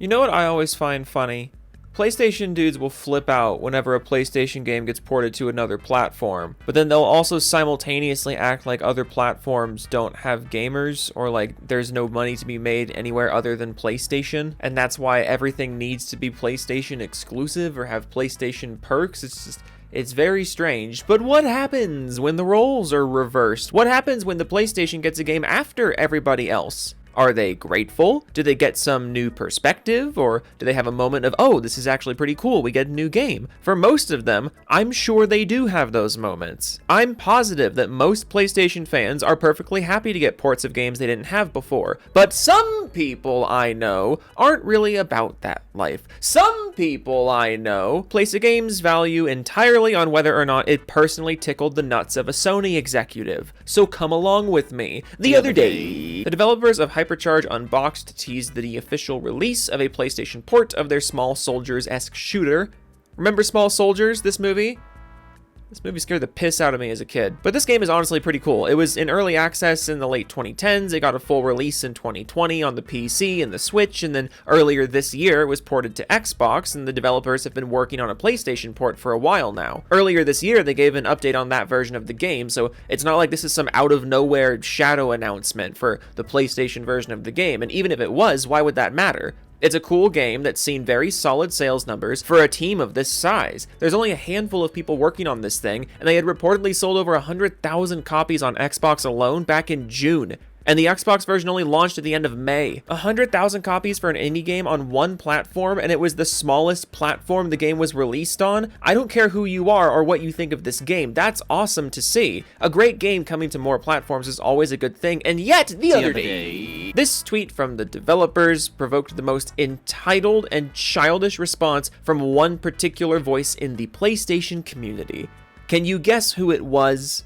You know what I always find funny? PlayStation dudes will flip out whenever a PlayStation game gets ported to another platform, but then they'll also simultaneously act like other platforms don't have gamers, or like there's no money to be made anywhere other than PlayStation, and that's why everything needs to be PlayStation exclusive or have PlayStation perks. It's very strange. But what happens when the roles are reversed? What happens when the PlayStation gets a game after everybody else? Are they grateful? Do they get some new perspective? Or do they have a moment of, oh, this is actually pretty cool, we get a new game? For most of them, I'm sure they do have those moments. I'm positive that most PlayStation fans are perfectly happy to get ports of games they didn't have before. But some people I know aren't really about that life. Some people I know place a game's value entirely on whether or not it personally tickled the nuts of a Sony executive. So come along with me. The other day, the developers of Hypercharge unboxed to tease the official release of a PlayStation port of their Small Soldiers-esque shooter. Remember Small Soldiers, this movie? This movie scared the piss out of me as a kid. But this game is honestly pretty cool. It was in early access in the late 2010s. It got a full release in 2020 on the PC and the Switch, and then earlier this year it was ported to Xbox, and the developers have been working on a PlayStation port for a while now. Earlier this year they gave an update on that version of the game, so it's not like this is some out-of-nowhere shadow announcement for the PlayStation version of the game, and even if it was, why would that matter? It's a cool game that's seen very solid sales numbers for a team of this size. There's only a handful of people working on this thing, and they had reportedly sold over 100,000 copies on Xbox alone back in June. And the Xbox version only launched at the end of May. 100,000 copies for an indie game on one platform, and it was the smallest platform the game was released on? I don't care who you are or what you think of this game. That's awesome to see. A great game coming to more platforms is always a good thing, and yet, the other day, this tweet from the developers provoked the most entitled and childish response from one particular voice in the PlayStation community. Can you guess who it was?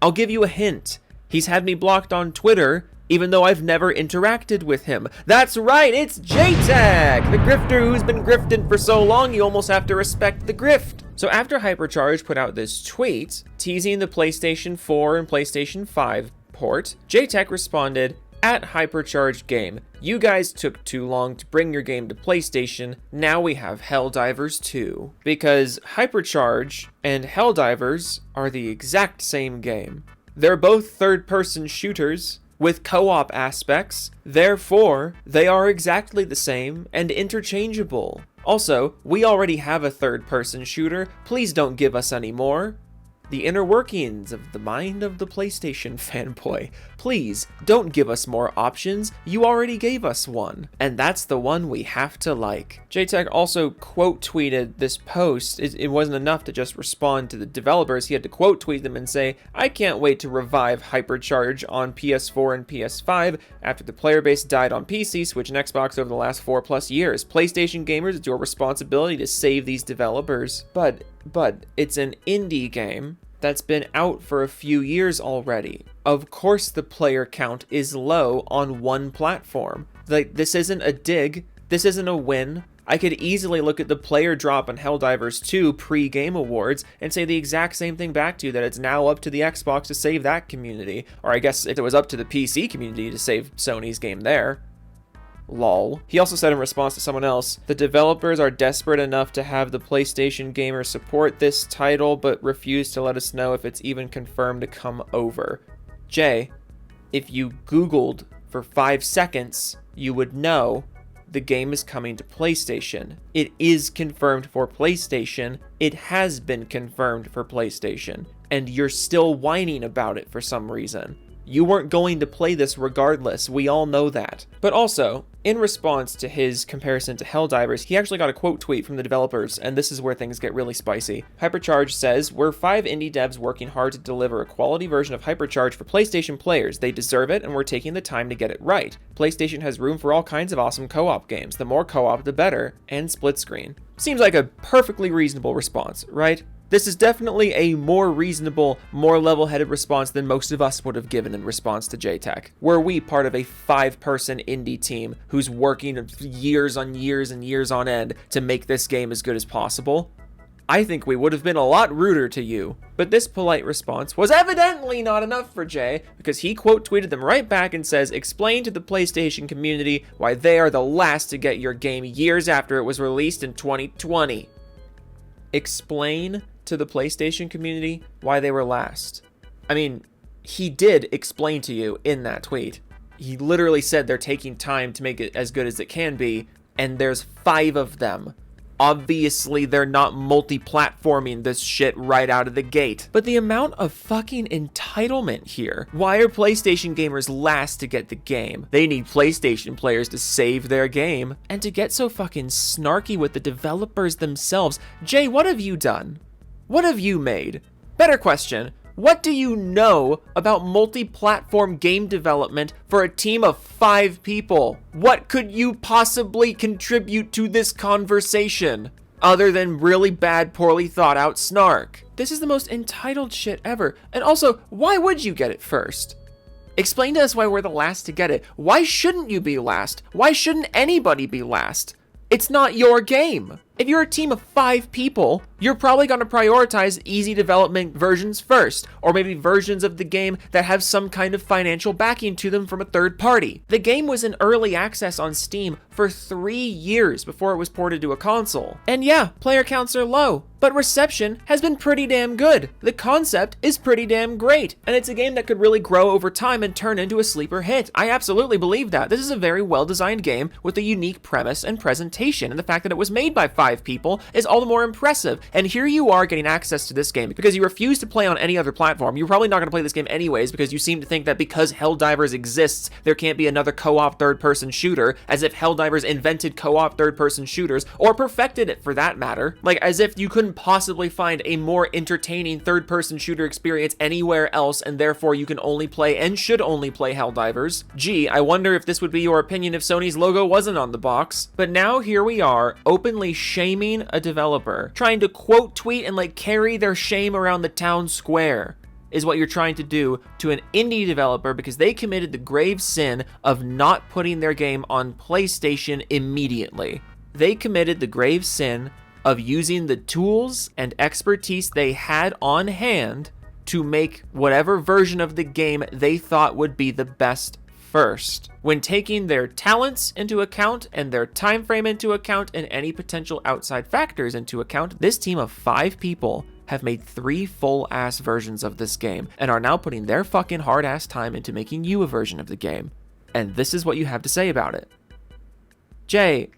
I'll give you a hint. He's had me blocked on Twitter, even though I've never interacted with him. That's right, it's JayTech, the grifter who's been grifting for so long you almost have to respect the grift. So after Hypercharge put out this tweet, teasing the PlayStation 4 and PlayStation 5 port, JayTech responded, "At Hypercharge game, you guys took too long to bring your game to PlayStation, now we have Helldivers 2. Because Hypercharge and Helldivers are the exact same game. They're both third-person shooters with co-op aspects, therefore, they are exactly the same and interchangeable. Also, we already have a third-person shooter, please don't give us any more." The inner workings of the mind of the PlayStation fanboy. Please, don't give us more options, you already gave us one. And that's the one we have to like. JayTech also quote tweeted this post. It wasn't enough to just respond to the developers, he had to quote tweet them and say, "I can't wait to revive Hypercharge on PS4 and PS5 after the player base died on PC, Switch, and Xbox over the last 4+ years. PlayStation gamers, it's your responsibility to save these developers." But it's an indie game that's been out for a few years already. Of course the player count is low on one platform. Like, this isn't a dig, this isn't a win. I could easily look at the player drop on Helldivers 2 pre-Game Awards and say the exact same thing back to you, that it's now up to the Xbox to save that community. Or I guess if it was up to the PC community to save Sony's game there. Lol. He also said in response to someone else, "The developers are desperate enough to have the PlayStation gamers support this title, but refuse to let us know if it's even confirmed to come over." Jay, if you Googled for 5 seconds, you would know the game is coming to PlayStation. It is confirmed for PlayStation. It has been confirmed for PlayStation. And you're still whining about it for some reason. You weren't going to play this regardless, we all know that. But also, in response to his comparison to Helldivers, he actually got a quote tweet from the developers, and this is where things get really spicy. Hypercharge says, "We're 5 indie devs working hard to deliver a quality version of Hypercharge for PlayStation players. They deserve it, and we're taking the time to get it right. PlayStation has room for all kinds of awesome co-op games. The more co-op, the better. And split screen." Seems like a perfectly reasonable response, right? This is definitely a more reasonable, more level-headed response than most of us would have given in response to JayTech. Were we part of a 5-person indie team who's working years on years and years on end to make this game as good as possible? I think we would have been a lot ruder to you. But this polite response was evidently not enough for Jay, because he quote tweeted them right back and says, explain to the PlayStation community why they are the last to get your game years after it was released in 2020. Explain to the PlayStation community why they were last. I mean, he did explain to you in that tweet. He literally said they're taking time to make it as good as it can be, and there's 5 of them. Obviously, they're not multi-platforming this shit right out of the gate. But the amount of fucking entitlement here. Why are PlayStation gamers last to get the game? They need PlayStation players to save their game. And to get so fucking snarky with the developers themselves. Jay, what have you done? What have you made? Better question. What do you know about multi-platform game development for a team of 5 people? What could you possibly contribute to this conversation other than really bad, poorly thought out snark? This is the most entitled shit ever. And also, why would you get it first? Explain to us why we're the last to get it. Why shouldn't you be last? Why shouldn't anybody be last? It's not your game. If you're a team of 5 people, you're probably going to prioritize easy development versions first, or maybe versions of the game that have some kind of financial backing to them from a third party. The game was in early access on Steam for 3 years before it was ported to a console. And yeah, player counts are low, but reception has been pretty damn good. The concept is pretty damn great, and it's a game that could really grow over time and turn into a sleeper hit. I absolutely believe that. This is a very well-designed game with a unique premise and presentation, and the fact that it was made by 5 people is all the more impressive. And here you are getting access to this game because you refuse to play on any other platform. You're probably not going to play this game anyways because you seem to think that because Helldivers exists, there can't be another co-op third-person shooter, as if Helldivers invented co-op third-person shooters, or perfected it for that matter. Like, as if you couldn't possibly find a more entertaining third-person shooter experience anywhere else, and therefore you can only play and should only play Helldivers. Gee, I wonder if this would be your opinion if Sony's logo wasn't on the box. But now here we are, openly shaming a developer, trying to quote tweet and like carry their shame around the town square, is what you're trying to do to an indie developer because they committed the grave sin of not putting their game on PlayStation immediately. They committed the grave sin of using the tools and expertise they had on hand to make whatever version of the game they thought would be the best first. When taking their talents into account and their time frame into account and any potential outside factors into account, this team of 5 people have made 3 full-ass versions of this game and are now putting their fucking hard-ass time into making you a version of the game. And this is what you have to say about it. Jay,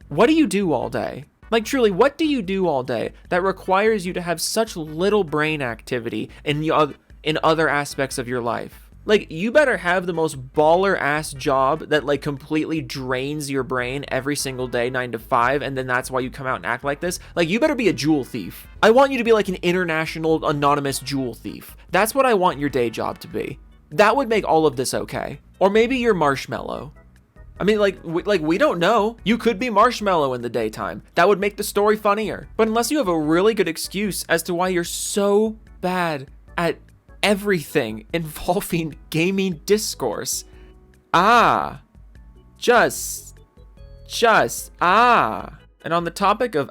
what do you do all day? Like, truly, what do you do all day that requires you to have such little brain activity in other aspects of your life? Like, you better have the most baller-ass job that, like, completely drains your brain every single day, 9 to 5, and then that's why you come out and act like this. Like, you better be a jewel thief. I want you to be, like, an international anonymous jewel thief. That's what I want your day job to be. That would make all of this okay. Or maybe you're Marshmallow. I mean, we don't know. You could be Marshmallow in the daytime. That would make the story funnier. But unless you have a really good excuse as to why you're so bad at everything involving gaming discourse. Just. And on the topic of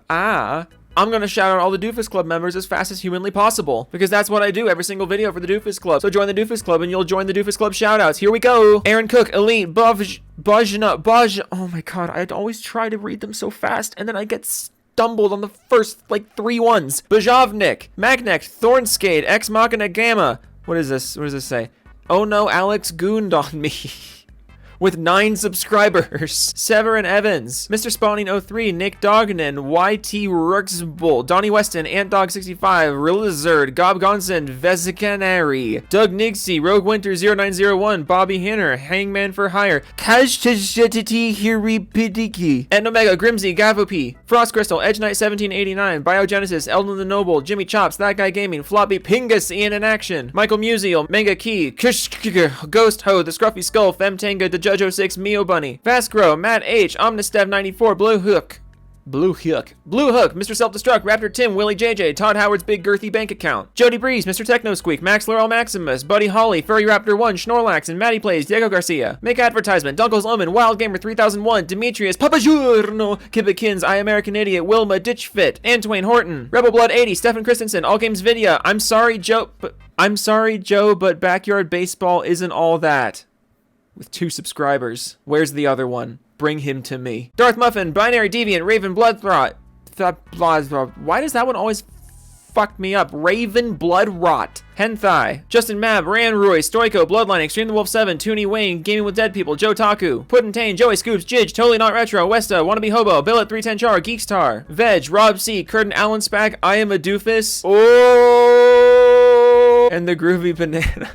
I'm gonna shout out all the Doofus Club members as fast as humanly possible, because that's what I do every single video for the Doofus Club. So join the Doofus Club and you'll join the Doofus Club shoutouts. Here we go. Aaron Cook, Elite, Baj, oh my god, I'd always try to read them so fast and then I get stumbled on the first, 3 ones. Bajovnik, Magnek, Thornscade, Ex Machina Gamma. What is this? What does this say? Oh no, Alex gooned on me. With 9 subscribers. Severin Evans, Mr. Spawning 03, Nick Dognan, YT Ruxbull, Donnie Weston, AntDog65, Rilizard, Gob Gonson, Vezicanary, Doug Nixie, Rogue Winter 0901, Bobby Hinner, Hangman for Hire, Kajtiti Hiripidiki, and Omega, Grimsy, Gavopi, Frost Crystal, Edge Knight 1789, Biogenesis, Eldon the Noble, Jimmy Chops, That Guy Gaming, Floppy Pingus, Ian in Action, Michael Musial, Manga Key, Ghost Ho, The Scruffy Skull, Femtanga, The Jojo 6, Mio Bunny, Fast Grow, Matt H, Omnistev 94, Blue Hook, Blue Hook, Mr. Self-Destruct, Raptor Tim, Willie JJ, Todd Howard's Big Girthy Bank Account, Jody Breeze, Mr. Techno Squeak, Max Laurel Maximus, Buddy Holly, Furry Raptor 1, Schnorlax, and Maddie Plays, Diego Garcia. Make advertisement, Dunkle's Omen, Wild Gamer 3001, Demetrius, Papa Giorno, Kibikins, I American Idiot, Wilma, Ditchfit, Antoine Horton, Rebel Blood 80, Stefan Christensen, All Games Video, I'm sorry Joe, but Backyard Baseball isn't all that. With 2 subscribers. Where's the other one? Bring him to me. Darth Muffin, Binary Deviant, Raven Bloodrot. Why does that one always fuck me up? Raven Bloodrot. Henthai. Justin Mab, Ran Roy, Stoico, Bloodline, Extreme the Wolf 7, Toonie Wayne, Gaming with Dead People, Joe Taku, Puddintain, Joey Scoops, Jidge, Totally Not Retro, Westa, Wannabe Hobo, Billet 310 Char, Geekstar, Veg, Rob C, Curtin Allen Spag, I Am a Doofus. Oh! And the Groovy Banana.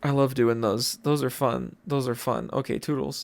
I love doing those. Those are fun. Okay, toodles.